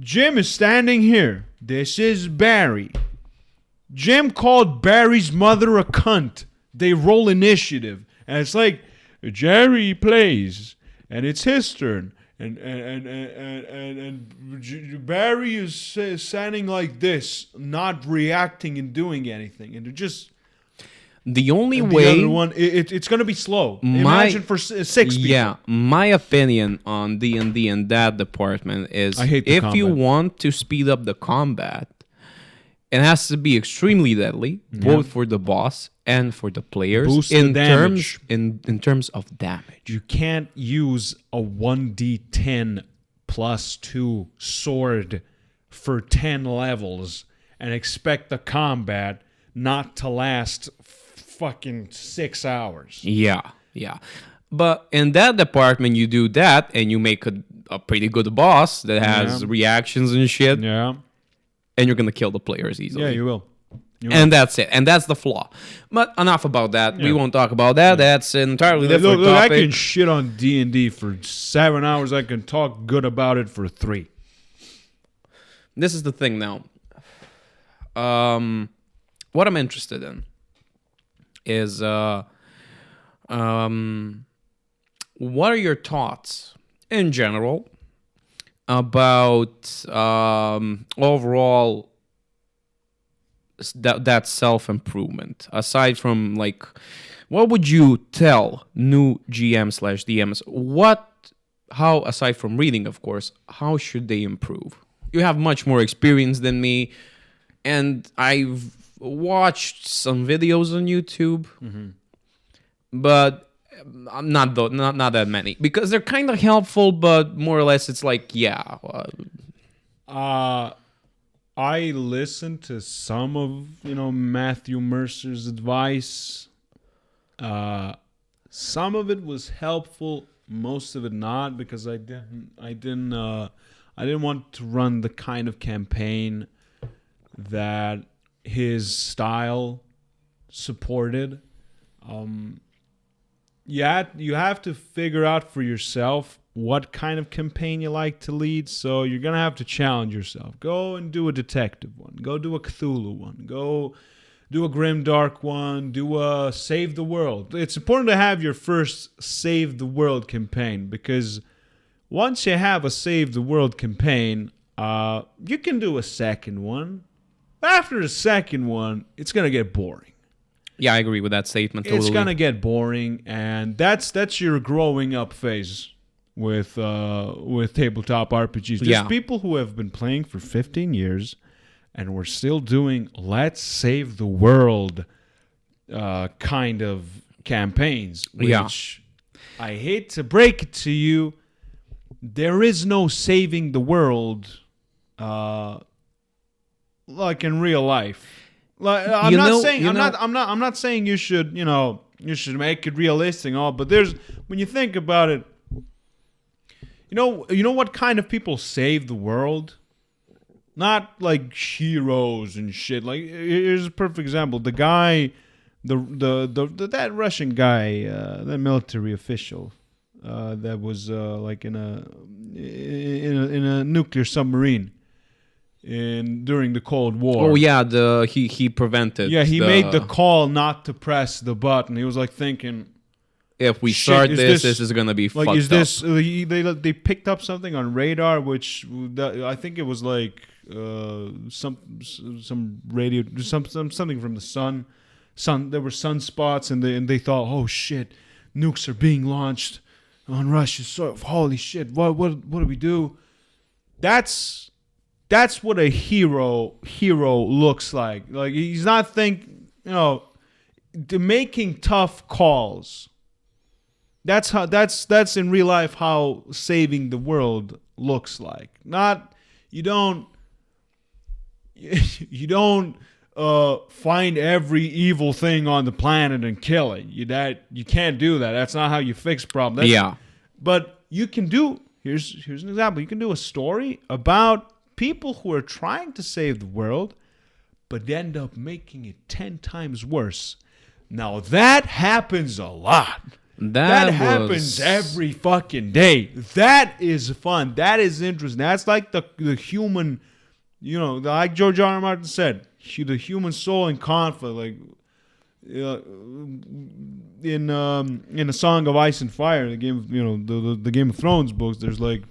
Jim is standing here. This is Barry. Jim called Barry's mother a cunt. They roll initiative. And it's like, Jerry plays. And it's his turn. And Barry is standing like this, not reacting and doing anything. And they're just... The only the way... other one, it's going to be slow. Imagine for 6 people. Yeah, my opinion on D&D in that department is if you want to speed up the combat, it has to be extremely deadly, both for the boss and for the players. Boost in the damage. In terms of damage. You can't use a 1d10 plus 2 sword for 10 levels and expect the combat not to last fucking 6 hours. Yeah. But in that department, you do that, and you make a pretty good boss that has reactions and shit. Yeah. And you're gonna kill the players easily. Yeah, you will. And that's it. And that's the flaw. But enough about that. We won't talk about that. That's an entirely different topic. I can shit on D&D for 7 hours. I can talk good about it for 3. This is the thing now. What I'm interested in is what are your thoughts in general about overall that self-improvement, aside from like, what would you tell new GM/DMs? How aside from reading, of course, how should they improve? You have much more experience than me, and I've watched some videos on YouTube, but not that many, because they're kind of helpful, but more or less it's like, I listened to some of Matthew Mercer's advice. Some of it was helpful, most of it not, because I didn't want to run the kind of campaign that his style supported. You have to figure out for yourself what kind of campaign you like to lead, so you're gonna have to challenge yourself. Go and do a detective one. Go do a Cthulhu one. Go do a grimdark one. Do a save the world. It's important to have your first save the world campaign, because once you have a save the world campaign, you can do a second one. After the second one, it's gonna get boring. Yeah, I agree with that statement. Totally. It's gonna get boring, and that's your growing up phase with tabletop RPGs. There's people who have been playing for 15 years, and we're still doing let's save the world kind of campaigns. Which I hate to break it to you, there is no saving the world. Like in real life, like I'm not saying you should make it realistic and all, but there's, when you think about it, you know what kind of people save the world? Not like heroes and shit. Like, here's a perfect example: the guy, that Russian guy, that military official, that was like in a nuclear submarine. During the Cold War. Oh yeah, he prevented. Yeah, he made the call not to press the button. He was like thinking, if we start this is gonna be like, fucked is this up. They picked up something on radar, which I think it was like some radio, something from the sun. There were sunspots, and they thought, oh shit, nukes are being launched on Russia. So holy shit, what do we do? That's what a hero looks like. Like, he's not making tough calls. That's in real life how saving the world looks like. Not you don't find every evil thing on the planet and kill it. You can't do that. That's not how you fix problems. But you can do. Here's an example. You can do a story about people who are trying to save the world, but end up making it 10 times worse. Now, that happens a lot. That happens every fucking day. That is fun. That is interesting. That's like the human, like George R. R. Martin said, the human soul in conflict. Like, in A Song of Ice and Fire, the game, the Game of Thrones books, there's like,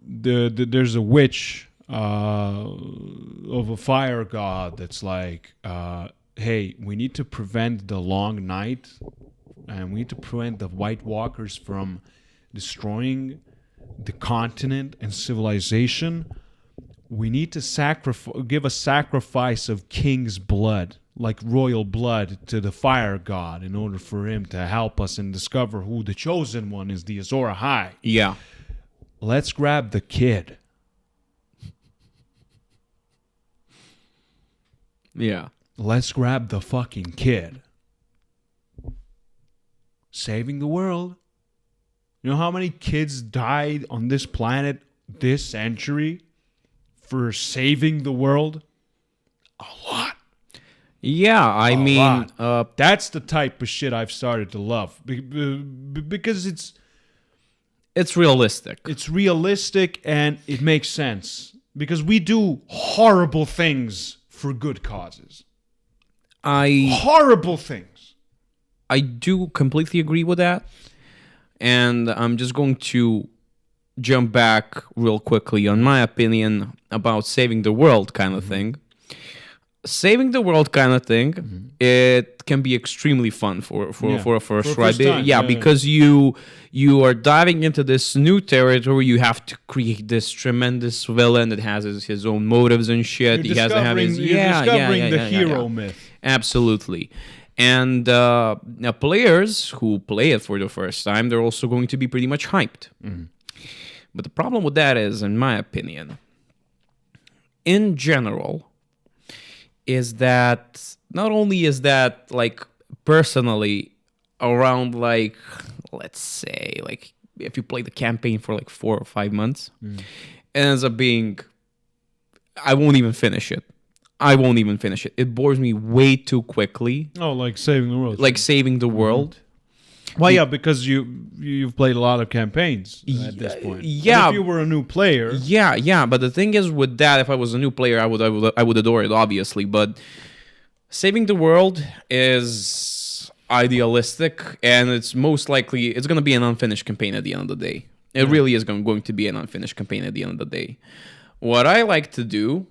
there's a witch of a fire god that's like, hey, we need to prevent the long night, and we need to prevent the White Walkers from destroying the continent and civilization. We need to give a sacrifice of king's blood, like royal blood, to the fire god in order for him to help us and discover who the chosen one is, the Azor Ahai. Yeah. Let's grab the kid. Yeah. Let's grab the fucking kid. Saving the world. You know how many kids died on this planet this century for saving the world? A lot. Yeah, I mean... that's the type of shit I've started to love. Because it's realistic. It's realistic, and it makes sense. Because we do horrible things for good causes. Horrible things. I do completely agree with that. And I'm just going to jump back real quickly on my opinion about saving the world kind of thing. Saving the world kind of thing, it can be extremely fun for a first ride. Because you are diving into this new territory. You have to create this tremendous villain that has his own motives and shit. He has to have his discovering the hero myth. Absolutely. And now players who play it for the first time, they're also going to be pretty much hyped. But the problem with that is, in my opinion, in general, is that not only is that like personally around like, let's say, like if you play the campaign for like 4 or 5 months, it ends up being, I won't even finish it. It bores me way too quickly. Oh, like saving the world. Like saving the world. Well, yeah, because you've played a lot of campaigns at this point. Yeah, but if you were a new player. Yeah. But the thing is, with that, if I was a new player, I would adore it, obviously. But saving the world is idealistic, and it's most likely it's going to be an unfinished campaign at the end of the day. It really is going to be an unfinished campaign at the end of the day. What I like to do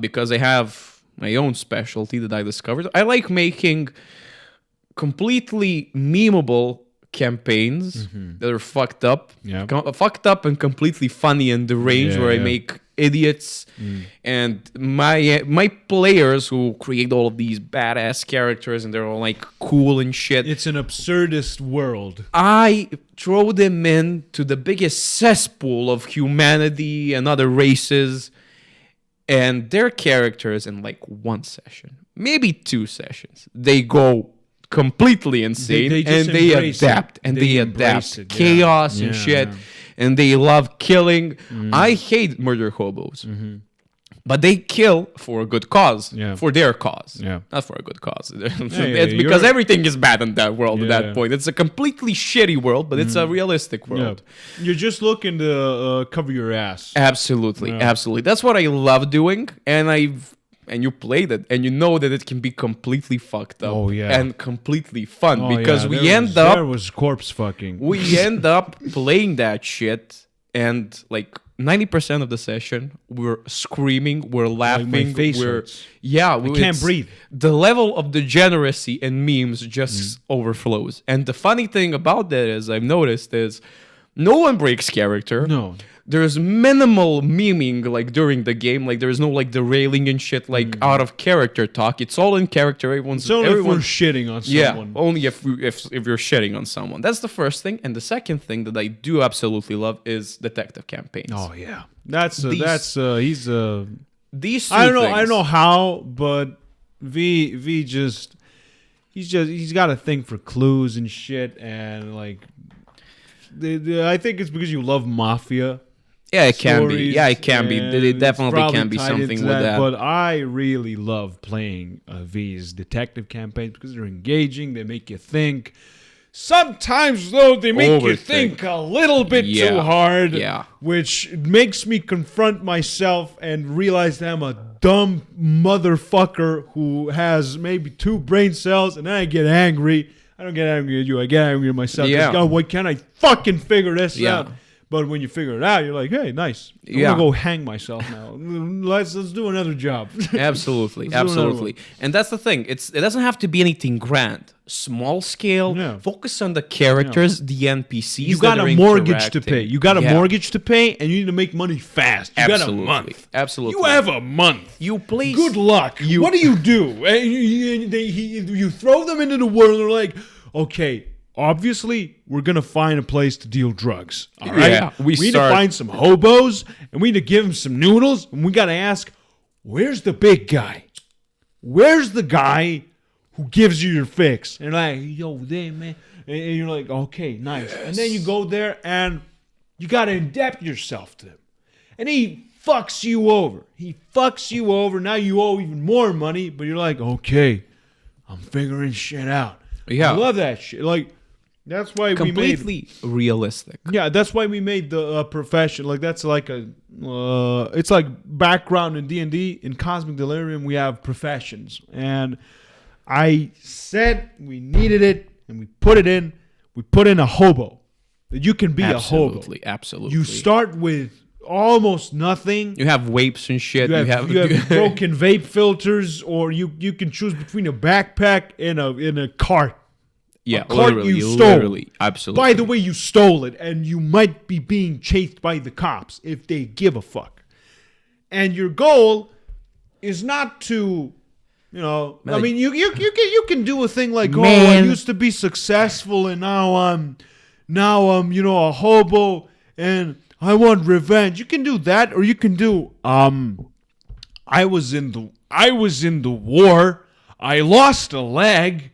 because I have my own specialty that I discovered. I like making completely memeable campaigns that are fucked up, fucked up and completely funny in the range where I make idiots and my players who create all of these badass characters and they're all like cool and shit. It's an absurdist world. I throw them into the biggest cesspool of humanity and other races, and their characters in like one session, maybe 2 sessions, they go completely insane and they adapt and they adapt chaos and shit. And they love killing. I hate murder hobos. But they kill for a good cause. For their cause. Not for a good cause. It's because everything is bad in that world at that point. It's a completely shitty world, but it's a realistic world. You're just looking to cover your ass. Absolutely. Absolutely. That's what I love doing. And you played it, and you know that it can be completely fucked up and completely fun because there was corpse fucking. We end up playing that shit, and like 90% of the session, we're screaming, we're laughing, like my face hurts. I can't breathe. The level of degeneracy and memes just overflows. And the funny thing about that is, I've noticed is, no one breaks character. No. There's minimal memeing like during the game, like there's no like derailing and shit like out of character talk. It's all in character. Everyone's if we're shitting on someone. Only if you're shitting on someone. That's the first thing. And the second thing that I do absolutely love is detective campaigns. Oh yeah, these two things. I don't know how, but V just he's got a thing for clues and shit, and like I think it's because you love mafia. Yeah, it can be. Yeah, it can be. It definitely can be something with that. But I really love playing V's detective campaigns because they're engaging. They make you think. Sometimes, though, they make you think a little bit too hard. Yeah. Which makes me confront myself and realize that I'm a dumb motherfucker who has maybe 2 brain cells, and then I get angry. I don't get angry at you. I get angry at myself. Yeah. God, why can't I fucking figure this out? But when you figure it out, you're like, hey, nice. I'm gonna go hang myself now. Let's do another job. Absolutely. And that's the thing. It doesn't have to be anything grand. Small scale. Focus on the characters, the NPCs. You got a mortgage to pay. You got a mortgage to pay, and you need to make money fast. You got a month. Absolutely. You have a month. You please. Good luck. What do? You throw them into the world. They're like, okay. Obviously, we're going to find a place to deal drugs. All right? Yeah, we need to find some hobos, and we need to give them some noodles, and we got to ask, where's the big guy? Where's the guy who gives you your fix? And like, yo, there, man. And you're like, okay, nice. Yes. And then you go there, and you got to adapt yourself to him. And he fucks you over. Now you owe even more money, but you're like, okay, I'm figuring shit out. Yeah. I love that shit. Like, that's why completely realistic. Yeah, that's why we made the profession. Like that's like it's like background in D&D. In Cosmic Delirium, we have professions, and I said we needed it, and we put it in. We put in a hobo. That you can be a hobo. Absolutely. You start with almost nothing. You have vapes and shit. You have broken vape filters, or you can choose between a backpack and a cart. Yeah, literally, absolutely. By the way, you stole it, and you might be being chased by the cops if they give a fuck. And your goal is not to, I mean, you can do a thing like, I used to be successful, and now I'm a hobo, and I want revenge. You can do that, or you can do, I was in the war, I lost a leg.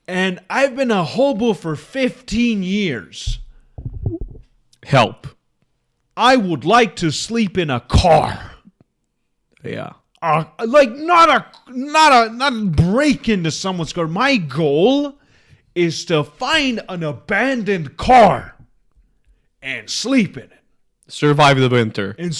And I've been a hobo for 15 years. Help. I would like to sleep in a car. Yeah. Like not break into someone's car. My goal is to find an abandoned car and sleep in it. Survive the winter. And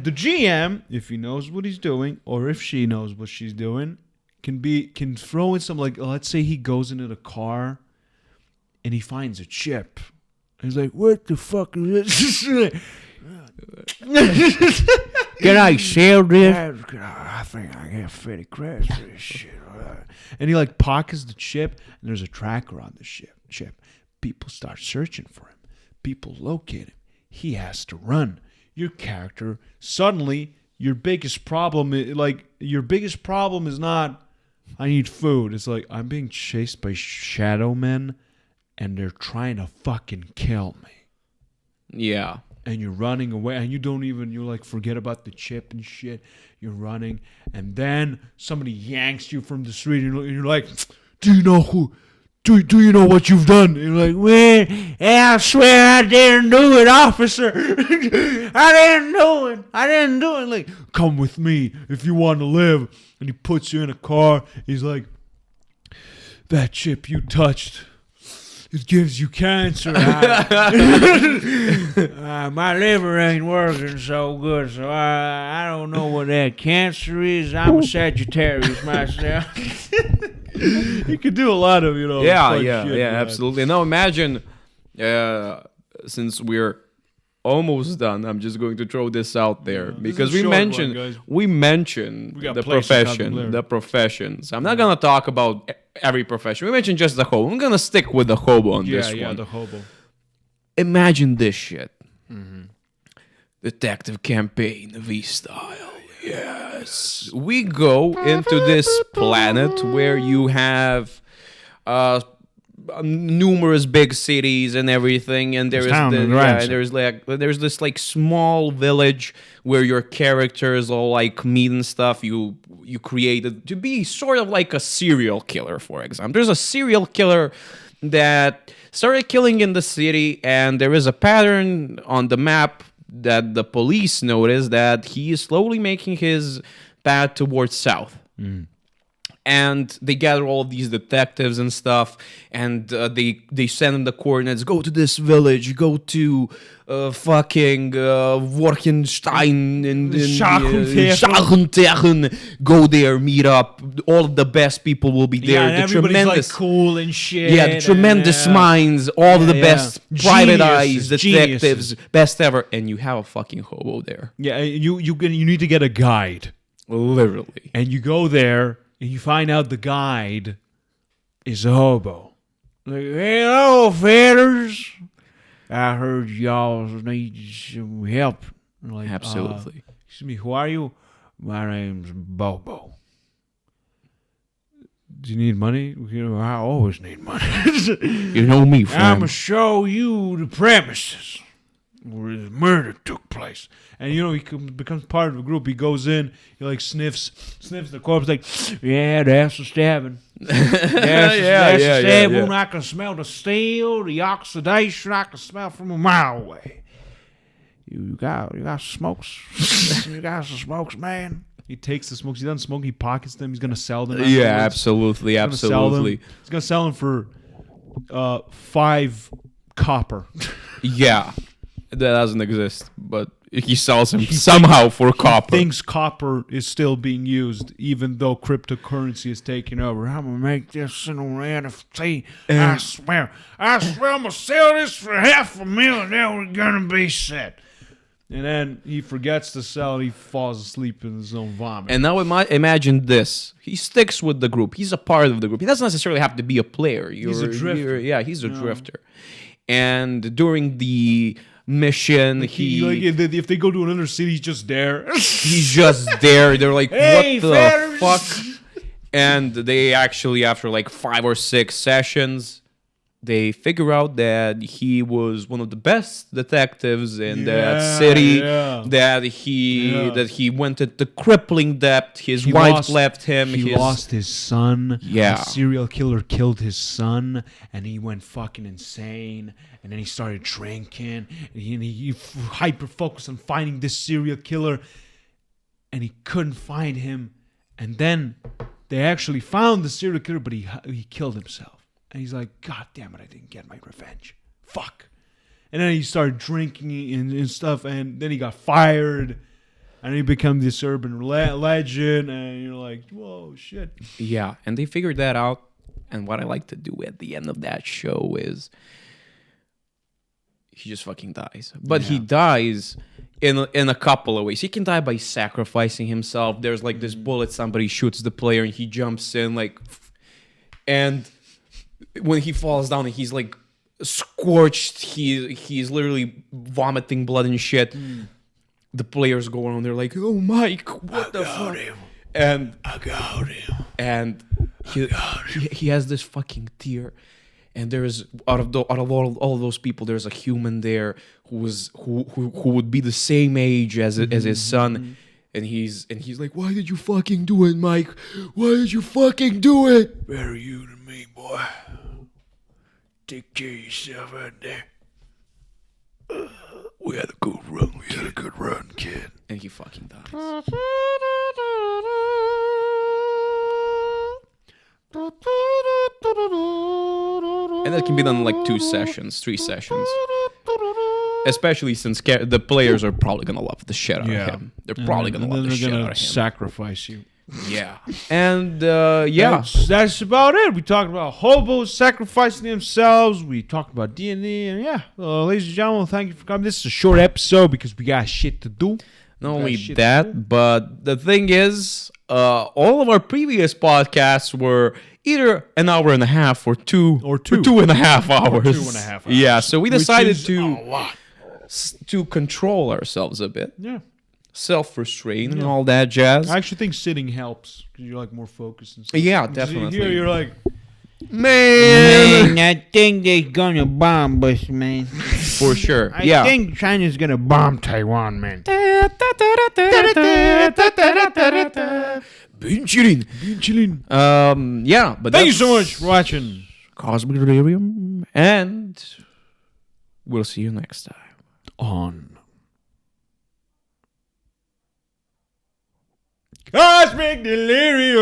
the GM, if he knows what he's doing, or if she knows what she's doing, can throw in some, like, let's say he goes into the car and he finds a chip. And he's like, what the fuck is this? Can I sell this? I think I get 50 credits for this shit. And he like pockets the chip, and there's a tracker on the chip. People start searching for him. People locate him. He has to run. Your character suddenly, your biggest problem is not I need food. It's like I'm being chased by shadow men, and they're trying to fucking kill me. Yeah. And you're running away, and you like forget about the chip and shit. You're running, and then somebody yanks you from the street, and you're like, "Do you know who? Do you know what you've done?" And you're like, "Man, I swear I didn't do it, officer. I didn't do it. Like, come with me if you want to live." And he puts you in a car. He's like, "That chip you touched, it gives you cancer. My liver ain't working so good, so I don't know what that cancer is. I'm a Sagittarius myself." He could do a lot of, Yeah, absolutely. Now imagine, since we're almost done, I'm just going to throw this out there because we mentioned the professions. I'm not gonna talk about every profession. We mentioned just the hobo. I'm gonna stick with the hobo on this one. Yeah, the hobo. Imagine this shit. Detective campaign V style. Yes. We go into this planet where you have numerous big cities and everything, and there's this like small village where your characters all like meet and stuff. You created to be sort of like a serial killer, for example. There's a serial killer that started killing in the city, and there is a pattern on the map that the police notice that he is slowly making his path towards south. And they gather all of these detectives and stuff, and they send them the coordinates. Go to this village. Go to fucking Workenstein and Schachentegen. Go there, meet up. All of the best people will be there. And the everybody's like cool and shit. Yeah, the tremendous minds. All of the best private eyes detectives, best ever. And you have a fucking hobo there. Yeah, you need to get a guide. Literally. And you go there. And you find out the guide is a hobo. Like, "Hello, fellas. I heard y'all need some help." Like, absolutely. Excuse me, who are you? My name's Bobo. Do you need money? I always need money. You know me, friend. I'm going to show you the premises where the murder took place. And he becomes part of the group. He goes in, he like sniffs the corpse, like, "Yeah, that's the stabbing. That's the stabbing. I can smell the steel, the oxidation. I can smell from a mile away. You got smokes? You got some smokes, man?" He takes the smokes. He doesn't smoke. He pockets them. He's gonna sell them. Yeah, absolutely. He's gonna sell them for 5 copper. Yeah. That doesn't exist, but he sells him somehow for copper. He thinks copper is still being used, even though cryptocurrency is taking over. "I'm gonna make this in an NFT. I swear, I'm gonna sell this for $500,000, and then we're gonna be set." And then he forgets to sell. He falls asleep in his own vomit. And now imagine this: he sticks with the group. He's a part of the group. He doesn't necessarily have to be a player. He's a drifter. He's a drifter. And during the mission, if they go to another city, he's just there. He's just there. They're like, "Hey, what the fuck?" And they actually, after like 5 or 6 sessions, they figure out that he was one of the best detectives in that city. That he went into crippling debt. His wife left him. He lost his son. Yeah, a serial killer killed his son, and he went fucking insane. And then he started drinking. And he hyper focused on finding this serial killer, and he couldn't find him. And then they actually found the serial killer, but he killed himself. And he's like, "God damn it, I didn't get my revenge. Fuck." And then he started drinking and stuff, and then he got fired, and he became this urban legend, and you're like, whoa, shit. Yeah, and they figured that out, and what I like to do at the end of that show is he just fucking dies. But he dies in a couple of ways. He can die by sacrificing himself. There's like this bullet, somebody shoots the player and he jumps in like, and when he falls down and he's like scorched, he's literally vomiting blood and shit. The players go around, they're like, "Oh, Mike, what the fuck?" And I got him. And he has this fucking tear. And there's out of all those people, there's a human there who would be the same age as his son, and he's like, "Why did you fucking do it, Mike? Why did you fucking do it?" Better you than me, boy. Take care of yourself out there. We had a good run. We had a good run, kid. And he fucking dies. And that can be done in like 2 sessions, 3 sessions. Especially since the players are probably gonna love the shit out of him. They're probably gonna love the shit out of him. Sacrifice you. Yeah. And that's about it. We talked about hobos sacrificing themselves. We talked about D&D, and ladies and gentlemen, thank you for coming. This is a short episode because we got shit to do. Not only that, but the thing is, all of our previous podcasts were either an hour and a half or 2.5 hours. 2.5 hours. Yeah, so we decided to control ourselves a bit. Yeah. Self-restraint and all that jazz. I actually think sitting helps because you're like more focused and stuff. Yeah, definitely. Here you're like, man, I think they're gonna bomb us, man. For sure. I think China's gonna bomb Taiwan, man. Been chilling. But thank you so much for watching Cosmic Delirium, and we'll see you next time on Cosmic Delirium.